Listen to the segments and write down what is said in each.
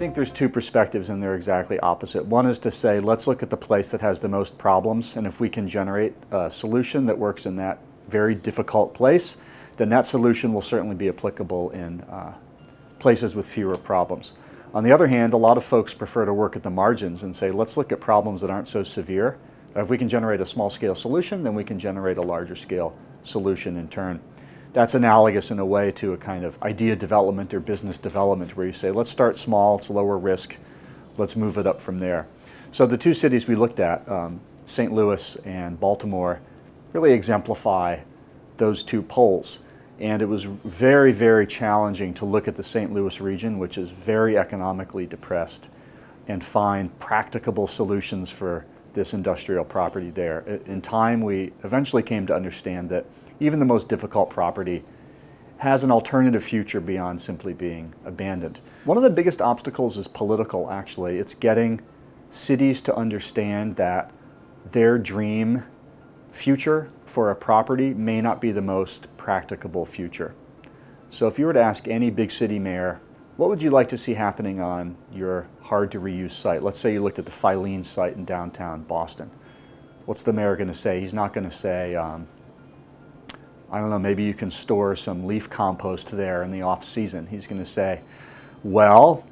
think there's two perspectives and they're exactly opposite. One is to say, let's look at the place that has the most problems, and if we can generate a solution that works in that very difficult place, then that solution will certainly be applicable in places with fewer problems. On the other hand, a lot of folks prefer to work at the margins and say, let's look at problems that aren't so severe. If we can generate a small scale solution, then we can generate a larger scale solution in turn. That's analogous in a way to a kind of idea development or business development where you say, let's start small, it's lower risk, let's move it up from there. So the two cities we looked at, St. Louis and Baltimore, really exemplify those two poles. And it was very, very challenging to look at the St. Louis region, which is very economically depressed, and find practicable solutions for this industrial property there. In time, we eventually came to understand that even the most difficult property has an alternative future beyond simply being abandoned. One of the biggest obstacles is political, actually. It's getting cities to understand that their dream future for a property may not be the most practicable future. So if you were to ask any big city mayor, what would you like to see happening on your hard to reuse site? Let's say you looked at the Filene site in downtown Boston. What's the mayor going to say? He's not going to say, I don't know, maybe you can store some leaf compost there in the off season. He's going to say, well,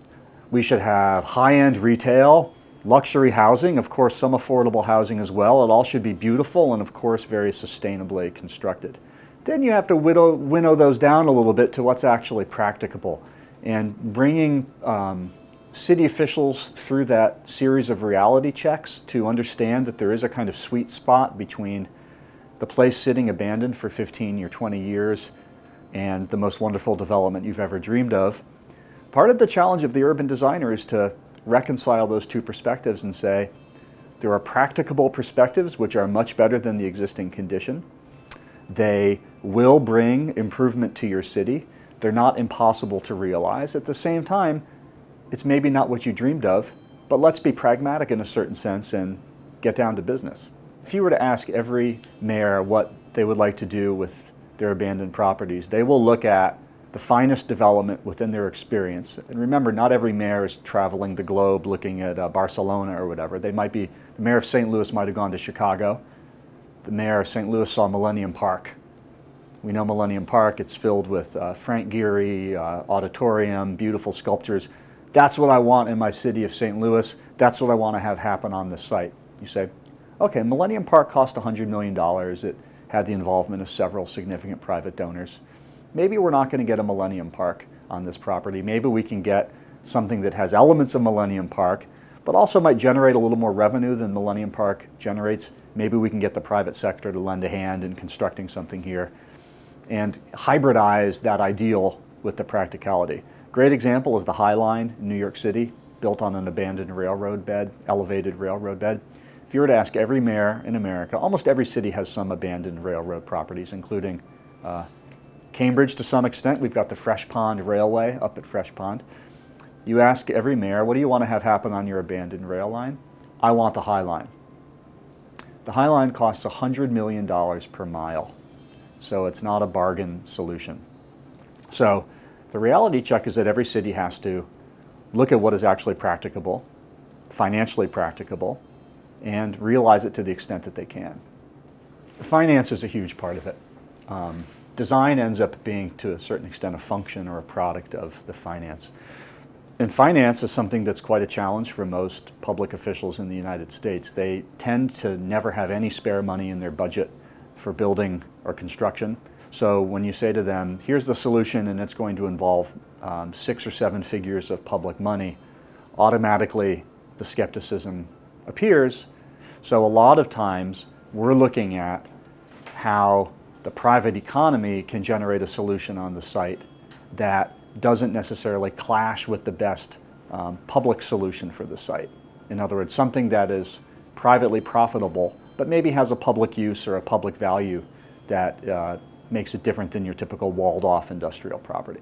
we should have high-end retail, luxury housing, of course some affordable housing as well. It all should be beautiful and of course very sustainably constructed. Then you have to winnow those down a little bit to what's actually practicable. And bringing city officials through that series of reality checks to understand that there is a kind of sweet spot between the place sitting abandoned for 15 or 20 years and the most wonderful development you've ever dreamed of. Part of the challenge of the urban designer is to reconcile those two perspectives and say, there are practicable perspectives which are much better than the existing condition. They will bring improvement to your city. They're not impossible to realize. At the same time, it's maybe not what you dreamed of, but let's be pragmatic in a certain sense and get down to business. If you were to ask every mayor what they would like to do with their abandoned properties, they will look at the finest development within their experience. And remember, not every mayor is traveling the globe looking at Barcelona or whatever. They might be, the mayor of St. Louis might have gone to Chicago. The mayor of St. Louis saw Millennium Park. We know Millennium Park, it's filled with Frank Gehry, auditorium, beautiful sculptures. That's what I want in my city of St. Louis. That's what I want to have happen on this site. You say, okay, Millennium Park cost $100 million. It had the involvement of several significant private donors. Maybe we're not going to get a Millennium Park on this property. Maybe we can get something that has elements of Millennium Park, but also might generate a little more revenue than Millennium Park generates. Maybe we can get the private sector to lend a hand in constructing something here and hybridize that ideal with the practicality. Great example is the High Line in New York City, built on an abandoned railroad bed, elevated railroad bed. If you were to ask every mayor in America, almost every city has some abandoned railroad properties, including Cambridge to some extent. We've got the Fresh Pond Railway up at Fresh Pond. You ask every mayor, what do you want to have happen on your abandoned rail line? I want the High Line. The High Line costs $100 million per mile, so it's not a bargain solution. So the reality check is that every city has to look at what is actually practicable, financially practicable, and realize it to the extent that they can. Finance is a huge part of it. Design ends up being, to a certain extent, a function or a product of the finance. And finance is something that's quite a challenge for most public officials in the United States. They tend to never have any spare money in their budget for building or construction. So when you say to them, here's the solution and it's going to involve 6 or 7 figures of public money, automatically the skepticism appears. So a lot of times we're looking at how the private economy can generate a solution on the site that doesn't necessarily clash with the best public solution for the site. In other words, something that is privately profitable, but maybe has a public use or a public value that makes it different than your typical walled-off industrial property.